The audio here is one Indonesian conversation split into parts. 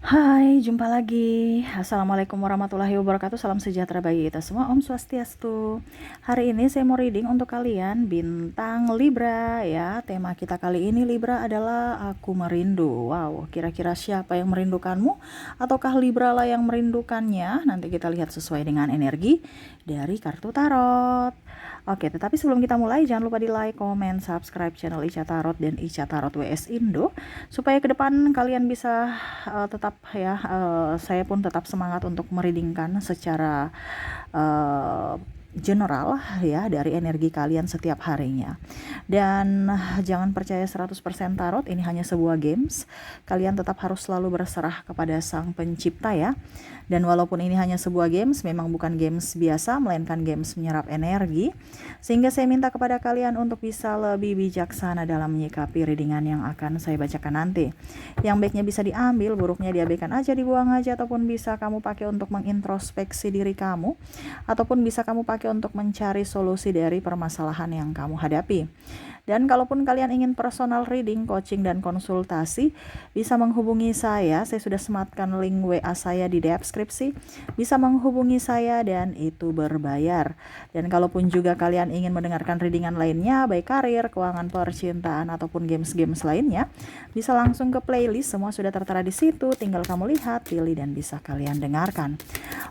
Hai, jumpa lagi. Assalamualaikum warahmatullahi wabarakatuh. Salam sejahtera bagi kita semua. Om Swastiastu. Hari ini saya mau reading untuk kalian bintang Libra ya. Tema kita kali ini Libra adalah aku merindu. Wow, kira-kira siapa yang merindukanmu? Ataukah Libra lah yang merindukannya? Nanti kita lihat sesuai dengan energi dari kartu tarot. Oke, tetapi sebelum kita mulai jangan lupa di like, comment, subscribe channel Ica Tarot dan Ica Tarot WS Indo supaya ke depan kalian bisa tetap ya, saya pun tetap semangat untuk mereadingkan secara general ya dari energi kalian setiap harinya. Dan jangan percaya 100% tarot, ini hanya sebuah games. Kalian tetap harus selalu berserah kepada Sang Pencipta ya. Dan walaupun ini hanya sebuah games, memang bukan games biasa, melainkan games menyerap energi. Sehingga saya minta kepada kalian untuk bisa lebih bijaksana dalam menyikapi readingan yang akan saya bacakan nanti. Yang baiknya bisa diambil, buruknya diabaikan aja, dibuang aja, ataupun bisa kamu pakai untuk mengintrospeksi diri kamu, ataupun bisa kamu pakai untuk mencari solusi dari permasalahan yang kamu hadapi. Dan kalaupun kalian ingin personal reading, coaching, dan konsultasi, bisa menghubungi saya. Saya sudah sematkan link WA saya di deskripsi. Bisa menghubungi saya dan itu berbayar. Dan kalaupun juga kalian ingin mendengarkan readingan lainnya, baik karir, keuangan, percintaan, ataupun games-games lainnya, bisa langsung ke playlist. Semua sudah tertera di situ. Tinggal kamu lihat, pilih, dan bisa kalian dengarkan.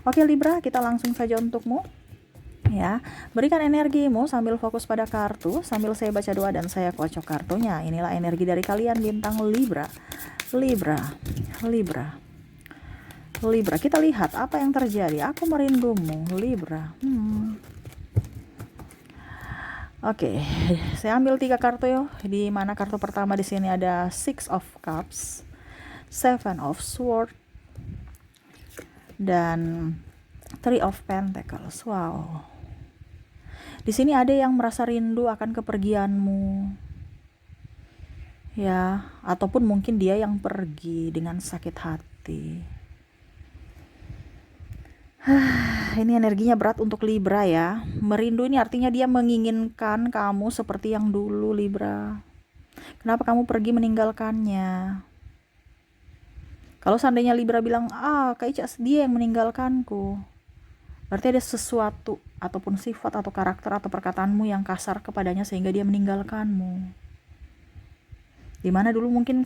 Oke Libra, kita langsung saja untukmu. Ya, berikan energimu sambil fokus pada kartu, sambil saya baca doa dan saya kocok kartunya. Inilah energi dari kalian bintang Libra. Libra, Libra, Libra. Kita lihat apa yang terjadi. Aku merindumu, Libra. Oke, saya ambil 3 kartu ya. Di mana kartu pertama di sini ada Six of Cups, Seven of Swords, dan Three of Pentacles. Wow. Di sini ada yang merasa rindu akan kepergianmu. Ya, ataupun mungkin dia yang pergi dengan sakit hati. Ini energinya berat untuk Libra ya. Merindu ini artinya dia menginginkan kamu seperti yang dulu Libra. Kenapa kamu pergi meninggalkannya? Kalau seandainya Libra bilang, kayak dia yang meninggalkanku, berarti ada sesuatu ataupun sifat atau karakter atau perkataanmu yang kasar kepadanya sehingga dia meninggalkanmu. Dimana dulu mungkin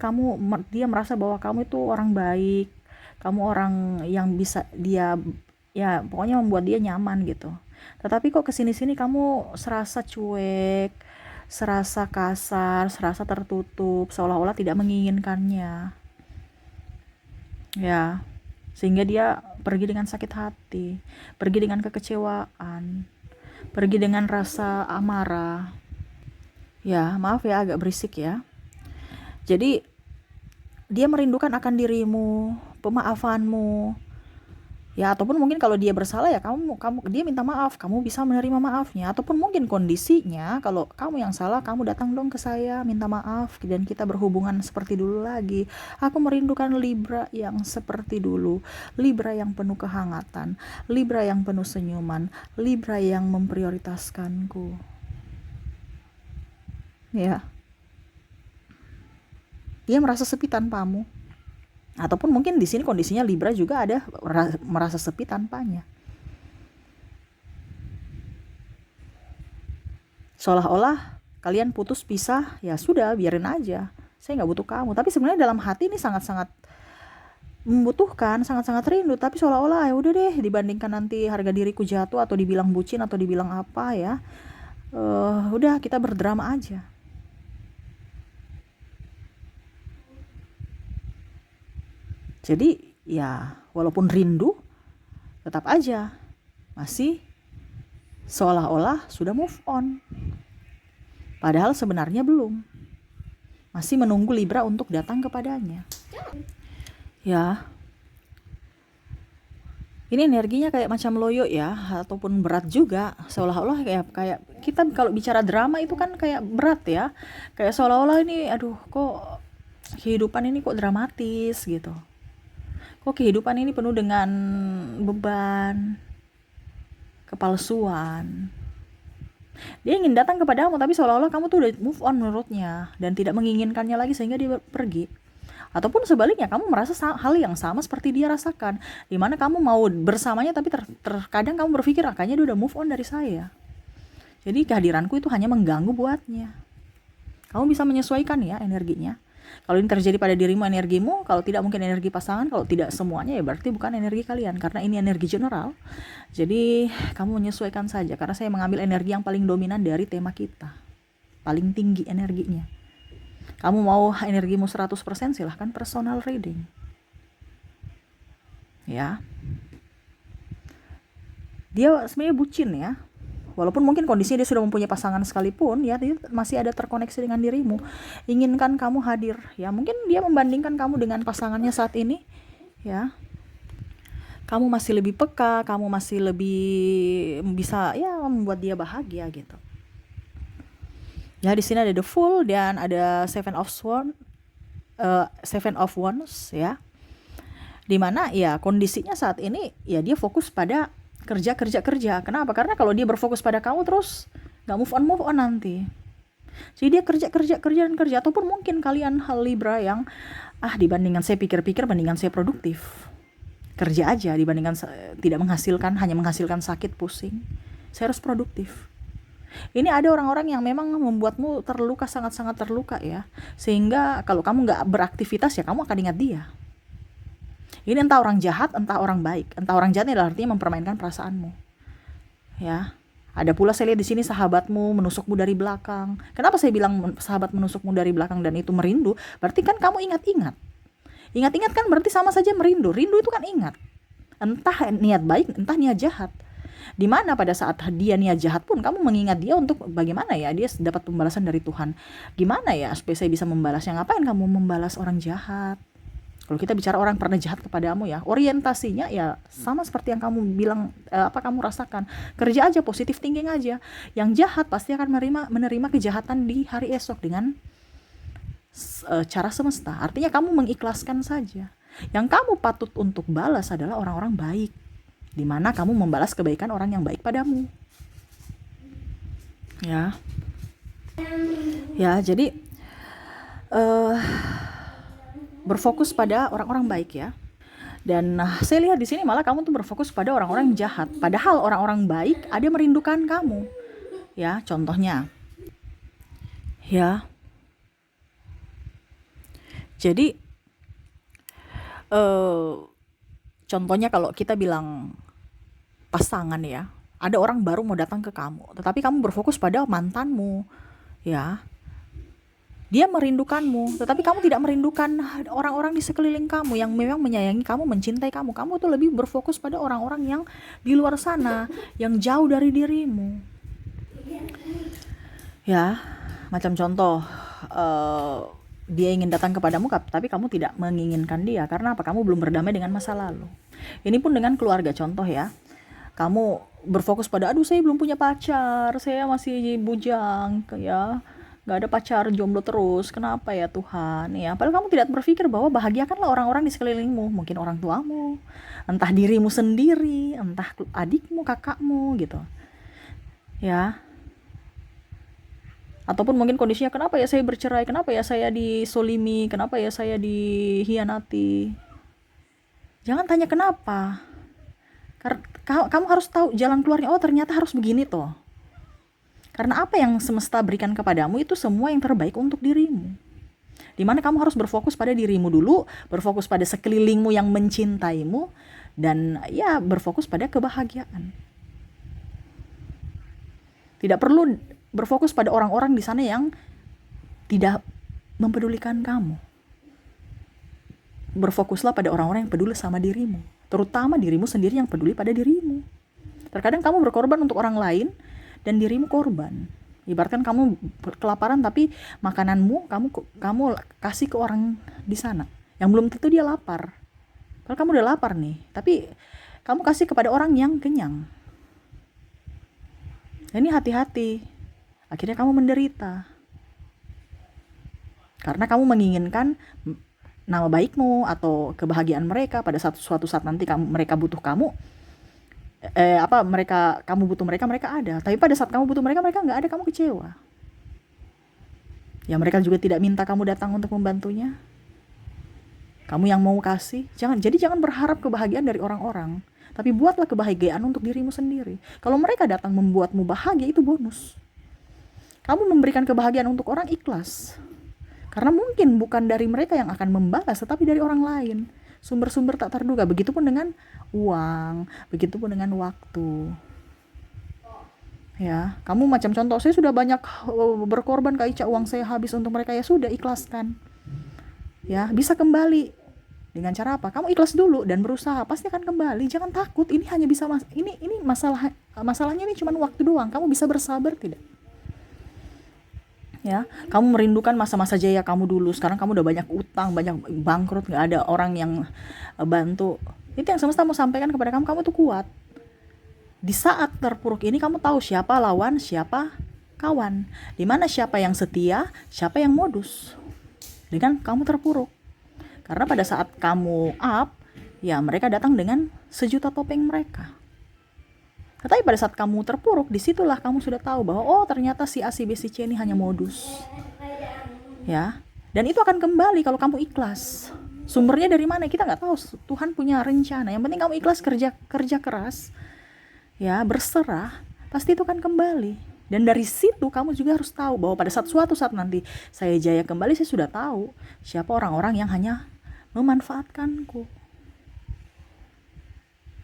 dia merasa bahwa kamu itu orang baik, kamu orang yang bisa dia ya pokoknya membuat dia nyaman gitu. Tetapi kok kesini-sini kamu serasa cuek, serasa kasar, serasa tertutup, seolah-olah tidak menginginkannya. Ya, sehingga dia pergi dengan sakit hati, pergi dengan kekecewaan, pergi dengan rasa amarah. Ya, maaf ya agak berisik ya. Jadi dia merindukan akan dirimu, pemaafanmu. Ya, ataupun mungkin kalau dia bersalah ya dia minta maaf, kamu bisa menerima maafnya. Ataupun mungkin kondisinya kalau kamu yang salah, kamu datang dong ke saya minta maaf dan kita berhubungan seperti dulu lagi. Aku merindukan Libra yang seperti dulu, Libra yang penuh kehangatan, Libra yang penuh senyuman, Libra yang memprioritaskanku. Ya, dia merasa sepi tanpamu. Ataupun mungkin di sini kondisinya Libra juga ada merasa sepi tanpanya. Seolah-olah kalian putus pisah, ya sudah biarin aja. Saya nggak butuh kamu. Tapi sebenarnya dalam hati ini sangat-sangat membutuhkan, sangat-sangat rindu. Tapi seolah-olah ya udah deh, dibandingkan nanti harga diriku jatuh atau dibilang bucin atau dibilang apa ya, udah kita berdrama aja. Jadi ya walaupun rindu, tetap aja masih seolah-olah sudah move on. Padahal sebenarnya belum. Masih menunggu Libra untuk datang kepadanya. Ya. Ini energinya kayak macam loyo ya, ataupun berat juga. Seolah-olah kayak kita kalau bicara drama itu kan kayak berat ya. Kayak seolah-olah ini aduh kok kehidupan ini kok dramatis gitu. Kok kehidupan ini penuh dengan beban, kepalsuan. Dia ingin datang kepadamu tapi seolah-olah kamu tuh udah move on menurutnya dan tidak menginginkannya lagi sehingga dia pergi. Ataupun sebaliknya, kamu merasa hal yang sama seperti dia rasakan, dimana kamu mau bersamanya tapi terkadang kamu berpikir, kayaknya dia udah move on dari saya. Jadi kehadiranku itu hanya mengganggu buatnya. Kamu bisa menyesuaikan ya energinya. Kalau ini terjadi pada dirimu, energimu, kalau tidak mungkin energi pasangan, kalau tidak semuanya ya berarti bukan energi kalian, karena ini energi general. Jadi kamu menyesuaikan saja, karena saya mengambil energi yang paling dominan dari tema kita, paling tinggi energinya. Kamu mau energimu 100%, silahkan personal reading. Ya. Dia sebenarnya bucin ya. Walaupun mungkin kondisinya dia sudah mempunyai pasangan sekalipun, ya dia masih ada terkoneksi dengan dirimu. Inginkan kamu hadir. Ya, mungkin dia membandingkan kamu dengan pasangannya saat ini, ya. Kamu masih lebih peka, kamu masih lebih bisa ya membuat dia bahagia gitu. Ya, di sini ada the Fool dan ada Seven of Wands ya. Dimana ya kondisinya saat ini ya dia fokus pada kerja. Kenapa? Karena kalau dia berfokus pada kamu terus nggak move on nanti. Jadi dia kerja. Ataupun mungkin kalian hal Libra yang dibandingkan saya pikir-pikir, bandingkan saya produktif, kerja aja dibandingkan tidak menghasilkan, hanya menghasilkan sakit pusing. Saya harus produktif. Ini ada orang-orang yang memang membuatmu terluka, sangat-sangat terluka ya, sehingga kalau kamu nggak beraktivitas ya kamu akan ingat dia. Ini entah orang jahat, entah orang baik. Entah orang jahat adalah artinya mempermainkan perasaanmu. Ya. Ada pula saya lihat di sini sahabatmu menusukmu dari belakang. Kenapa saya bilang sahabat menusukmu dari belakang dan itu merindu? Berarti kan kamu ingat-ingat. Ingat-ingat kan berarti sama saja merindu. Rindu itu kan ingat. Entah niat baik, entah niat jahat. Dimana pada saat dia niat jahat pun kamu mengingat dia untuk bagaimana ya dia dapat pembalasan dari Tuhan. Gimana ya supaya saya bisa membalasnya? Ngapain kamu membalas orang jahat? Kalau kita bicara orang pernah jahat kepadamu ya, orientasinya ya sama seperti yang kamu bilang, kamu rasakan. Kerja aja, positif thinking aja. Yang jahat pasti akan menerima kejahatan di hari esok dengan cara semesta. Artinya kamu mengikhlaskan saja. Yang kamu patut untuk balas adalah orang-orang baik, di mana kamu membalas kebaikan orang yang baik padamu. Ya, jadi berfokus pada orang-orang baik ya. Dan saya lihat di sini malah kamu tuh berfokus pada orang-orang yang jahat. Padahal orang-orang baik ada merindukan kamu. Ya, contohnya. Ya. Jadi contohnya kalau kita bilang pasangan ya, ada orang baru mau datang ke kamu, tetapi kamu berfokus pada mantanmu. Ya. Dia merindukanmu, tetapi kamu tidak merindukan orang-orang di sekeliling kamu yang memang menyayangi kamu, mencintai kamu. Kamu tuh lebih berfokus pada orang-orang yang di luar sana, yang jauh dari dirimu. Ya, macam contoh, dia ingin datang kepadamu, tapi kamu tidak menginginkan dia. Karena apa? Kamu belum berdamai dengan masa lalu. Ini pun dengan keluarga, contoh ya. Kamu berfokus pada, saya belum punya pacar, saya masih bujang, ya. Gak ada pacar, jomblo terus, kenapa ya Tuhan ya? Padahal kamu tidak berpikir bahwa bahagiakanlah orang-orang di sekelilingmu, mungkin orang tuamu, entah dirimu sendiri, entah adikmu, kakakmu gitu ya. Ataupun mungkin kondisinya, kenapa ya saya bercerai, kenapa ya saya disolimi, kenapa ya saya dihianati. Jangan tanya kenapa, kamu harus tahu jalan keluarnya. Ternyata harus begini toh. Karena apa yang semesta berikan kepadamu itu semua yang terbaik untuk dirimu. Dimana kamu harus berfokus pada dirimu dulu, berfokus pada sekelilingmu yang mencintaimu, dan ya berfokus pada kebahagiaan. Tidak perlu berfokus pada orang-orang di sana yang tidak mempedulikan kamu. Berfokuslah pada orang-orang yang peduli sama dirimu, terutama dirimu sendiri yang peduli pada dirimu. Terkadang kamu berkorban untuk orang lain, dan dirimu korban. Ibaratkan kamu kelaparan tapi makananmu kamu kasih ke orang di sana yang belum tentu dia lapar. Kalau kamu udah lapar nih, tapi kamu kasih kepada orang yang kenyang. Ini hati-hati. Akhirnya kamu menderita. Karena kamu menginginkan nama baikmu atau kebahagiaan mereka pada suatu saat nanti mereka butuh kamu. Kamu butuh mereka ada, tapi pada saat kamu butuh mereka nggak ada, kamu kecewa. Ya mereka juga tidak minta kamu datang untuk membantunya. Kamu yang mau kasih, jangan berharap kebahagiaan dari orang-orang, tapi buatlah kebahagiaan untuk dirimu sendiri. Kalau mereka datang membuatmu bahagia, itu bonus. Kamu memberikan kebahagiaan untuk orang, ikhlas. Karena mungkin bukan dari mereka yang akan membalas, tetapi dari orang lain. Sumber-sumber tak terduga. Begitupun dengan uang, begitupun dengan waktu. Ya, kamu macam contoh, saya sudah banyak berkorban Kak Ica, uang saya habis untuk mereka, ya sudah, ikhlaskan. Ya, bisa kembali. Dengan cara apa? Kamu ikhlas dulu dan berusaha, pasti akan kembali. Jangan takut, ini hanya bisa ini masalahnya ini cuma waktu doang. Kamu bisa bersabar tidak? Ya, kamu merindukan masa-masa jaya kamu dulu. Sekarang kamu udah banyak utang, banyak bangkrut, nggak ada orang yang bantu. Itu yang semesta mau sampaikan kepada kamu, kamu tuh kuat. Di saat terpuruk ini kamu tahu siapa lawan, siapa kawan. Dimana siapa yang setia, siapa yang modus. Dengan kamu terpuruk. Karena pada saat kamu up, ya mereka datang dengan sejuta topeng mereka. Tetapi pada saat kamu terpuruk, disitulah kamu sudah tahu bahwa oh ternyata si A, si B, si C ini hanya modus. Ya, dan itu akan kembali kalau kamu ikhlas. Sumbernya dari mana kita nggak tahu. Tuhan punya rencana. Yang penting kamu ikhlas, kerja keras, ya berserah, pasti itu akan kembali. Dan dari situ kamu juga harus tahu bahwa pada suatu saat nanti saya jaya kembali, saya sudah tahu siapa orang-orang yang hanya memanfaatkanku.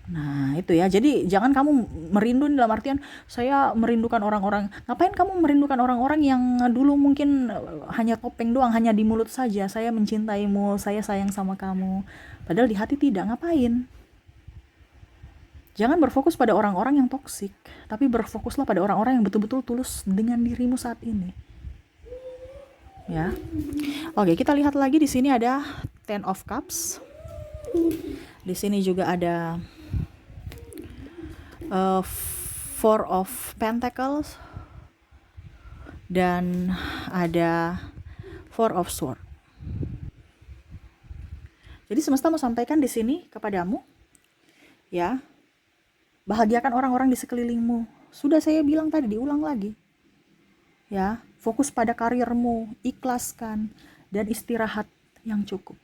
Nah itu ya, jadi jangan kamu merindu dalam artian saya merindukan orang-orang. Ngapain kamu merindukan orang-orang yang dulu mungkin hanya topeng doang, hanya di mulut saja, saya mencintaimu, saya sayang sama kamu, padahal di hati tidak. Ngapain? Jangan berfokus pada orang-orang yang toksik, tapi berfokuslah pada orang-orang yang betul-betul tulus dengan dirimu saat ini. Ya. Oke, kita lihat lagi di sini ada Ten of Cups. Di sini juga ada Four of Pentacles dan ada Four of Swords. Jadi semesta mau sampaikan di sini kepadamu, ya, bahagiakan orang-orang di sekelilingmu. Sudah saya bilang tadi, diulang lagi. Ya, fokus pada karirmu, ikhlaskan, dan istirahat yang cukup.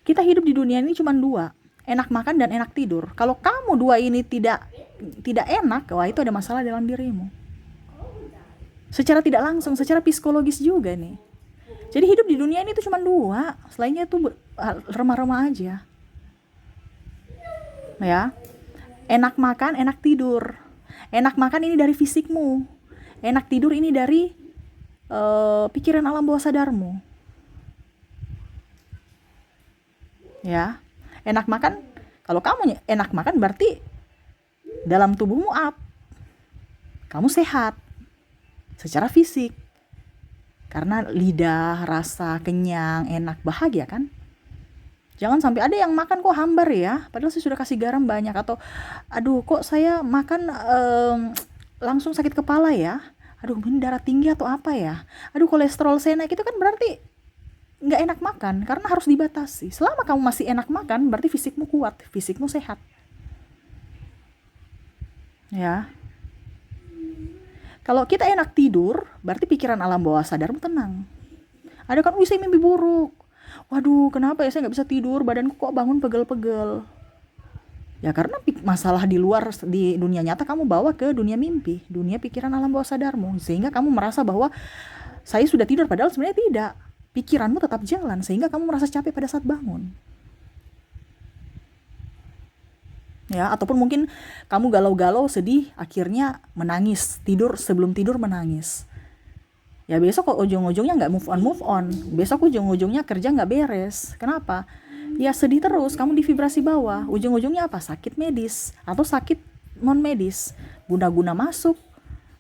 Kita hidup di dunia ini cuma dua, enak makan dan enak tidur. Kalau kamu dua ini tidak enak, wah itu ada masalah dalam dirimu. Secara tidak langsung, secara psikologis juga nih. Jadi hidup di dunia ini tuh cuma dua, selainnya tuh remah-remah aja. Ya, enak makan, enak tidur. Enak makan ini dari fisikmu, enak tidur ini dari pikiran alam bawah sadarmu. Ya, enak makan, kalau kamu enak makan berarti dalam tubuhmu up, kamu sehat secara fisik, karena lidah, rasa, kenyang, enak, bahagia kan. Jangan sampai ada yang makan kok hambar ya, padahal saya sudah kasih garam banyak, atau aduh kok saya makan langsung sakit kepala ya, aduh ini darah tinggi atau apa ya, aduh kolesterol saya naik. Itu kan berarti nggak enak makan, karena harus dibatasi. Selama kamu masih enak makan, berarti fisikmu kuat, fisikmu sehat. Ya, kalau kita enak tidur, berarti pikiran alam bawah sadarmu tenang. Ada kan, saya mimpi buruk, waduh kenapa ya saya nggak bisa tidur, badanku kok bangun pegel-pegel. Ya karena masalah di luar, di dunia nyata kamu bawa ke dunia mimpi, dunia pikiran alam bawah sadarmu, sehingga kamu merasa bahwa saya sudah tidur, padahal sebenarnya tidak. Pikiranmu tetap jalan, sehingga kamu merasa capek pada saat bangun. Ya, ataupun mungkin kamu galau-galau, sedih, akhirnya menangis, sebelum tidur menangis. Ya besok kok ujung-ujungnya nggak move on. Besok ujung-ujungnya kerja nggak beres. Kenapa? Ya sedih terus, kamu di vibrasi bawah. Ujung-ujungnya apa? Sakit medis atau sakit non medis. Guna-guna masuk,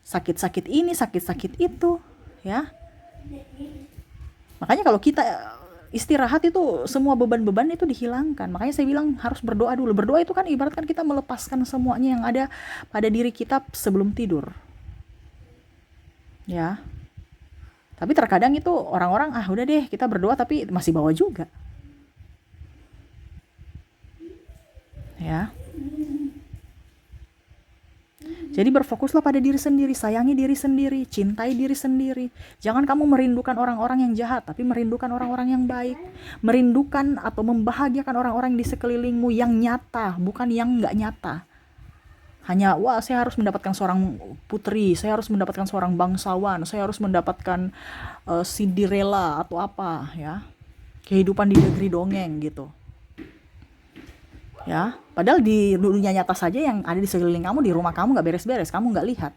sakit-sakit ini, sakit-sakit itu, ya. Makanya kalau kita istirahat itu semua beban-beban itu dihilangkan. Makanya saya bilang harus berdoa dulu. Berdoa itu kan ibaratkan kita melepaskan semuanya yang ada pada diri kita sebelum tidur. Ya. Tapi terkadang itu orang-orang udah deh kita berdoa tapi masih bawa juga. Ya. Jadi berfokuslah pada diri sendiri, sayangi diri sendiri, cintai diri sendiri. Jangan kamu merindukan orang-orang yang jahat, tapi merindukan orang-orang yang baik. Merindukan atau membahagiakan orang-orang di sekelilingmu yang nyata, bukan yang nggak nyata. Hanya, wah saya harus mendapatkan seorang putri, saya harus mendapatkan seorang bangsawan, saya harus mendapatkan Cinderella atau apa ya. Kehidupan di negeri dongeng gitu. Ya, padahal di dunia nyata saja yang ada di sekeliling kamu, di rumah kamu nggak beres-beres, kamu nggak lihat.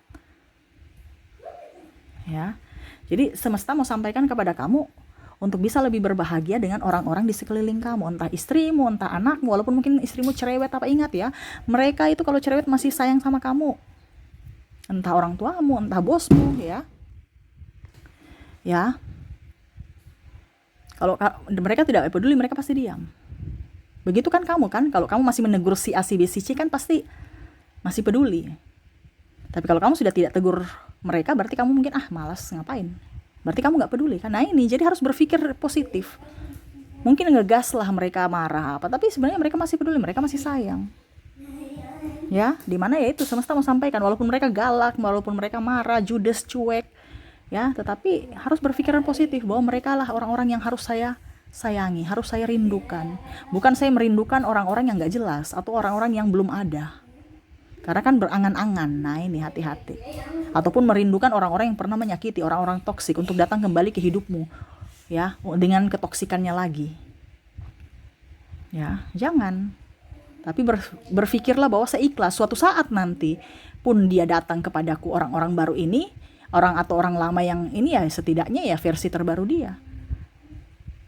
Ya, jadi semesta mau sampaikan kepada kamu untuk bisa lebih berbahagia dengan orang-orang di sekeliling kamu, entah istrimu, entah anakmu, walaupun mungkin istrimu cerewet apa, ingat ya, mereka itu kalau cerewet masih sayang sama kamu, entah orang tuamu, entah bosmu, ya. Kalau mereka tidak peduli, mereka pasti diam. Begitu kan kamu kan, kalau kamu masih menegur si A, si B, si C kan pasti masih peduli. Tapi kalau kamu sudah tidak tegur mereka, berarti kamu mungkin malas ngapain. Berarti kamu nggak peduli kan. Nah ini, jadi harus berpikir positif. Mungkin ngegas lah mereka marah apa, tapi sebenarnya mereka masih peduli, mereka masih sayang. Ya, dimana ya itu semesta mau sampaikan, walaupun mereka galak, walaupun mereka marah, judes, cuek, ya, tetapi harus berpikiran positif bahwa mereka lah orang-orang yang harus saya sayangi, harus saya rindukan. Bukan saya merindukan orang-orang yang gak jelas atau orang-orang yang belum ada. Karena kan berangan-angan. Nah ini hati-hati. Ataupun merindukan orang-orang yang pernah menyakiti, orang-orang toksik untuk datang kembali ke hidupmu, ya, dengan ketoksikannya lagi. Ya, jangan. Tapi berpikirlah bahwa saya ikhlas suatu saat nanti pun dia datang kepadaku, orang-orang baru ini, orang atau orang lama yang ini ya setidaknya ya versi terbaru dia.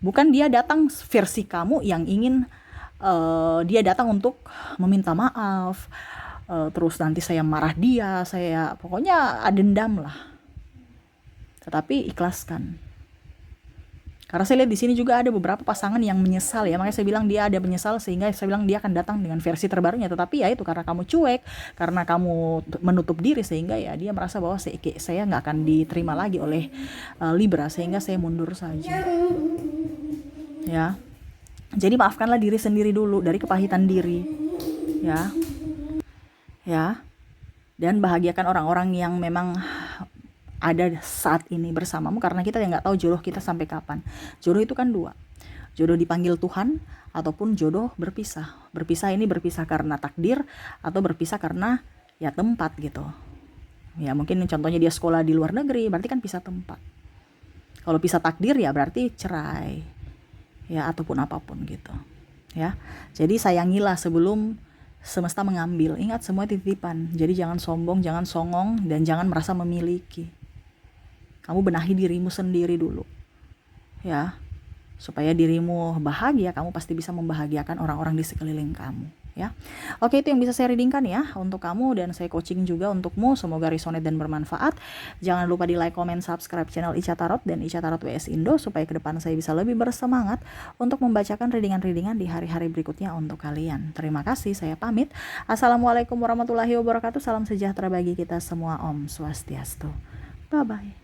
Bukan dia datang versi kamu yang ingin dia datang untuk meminta maaf, terus nanti saya marah dia, saya pokoknya dendam lah. Tetapi ikhlaskan. Karena saya lihat di sini juga ada beberapa pasangan yang menyesal ya, makanya saya bilang dia ada menyesal, sehingga saya bilang dia akan datang dengan versi terbarunya. Tetapi ya itu karena kamu cuek, karena kamu menutup diri, sehingga ya dia merasa bahwa saya nggak akan diterima lagi oleh Libra, sehingga saya mundur saja. Ya, jadi maafkanlah diri sendiri dulu dari kepahitan diri, ya, dan bahagiakan orang-orang yang memang ada saat ini bersamamu, karena kita nggak tahu jodoh kita sampai kapan. Jodoh itu kan dua, jodoh dipanggil Tuhan ataupun jodoh berpisah. Berpisah ini berpisah karena takdir atau berpisah karena ya tempat gitu. Ya mungkin contohnya dia sekolah di luar negeri, berarti kan pisah tempat. Kalau pisah takdir ya berarti cerai, ya ataupun apapun gitu. Ya, jadi sayangilah sebelum semesta mengambil. Ingat semua titipan. Jadi jangan sombong, jangan songong, dan jangan merasa memiliki. Kamu benahi dirimu sendiri dulu, ya, supaya dirimu bahagia. Kamu pasti bisa membahagiakan orang-orang di sekeliling kamu, ya. Oke, itu yang bisa saya readingkan ya untuk kamu, dan saya coaching juga untukmu. Semoga resonate dan bermanfaat. Jangan lupa di like, comment, subscribe channel Ica Tarot dan Ica Tarot WS Indo, supaya ke depan saya bisa lebih bersemangat untuk membacakan readingan-readingan di hari-hari berikutnya untuk kalian. Terima kasih, saya pamit. Assalamualaikum warahmatullahi wabarakatuh. Salam sejahtera bagi kita semua. Om Swastiastu. Bye-bye.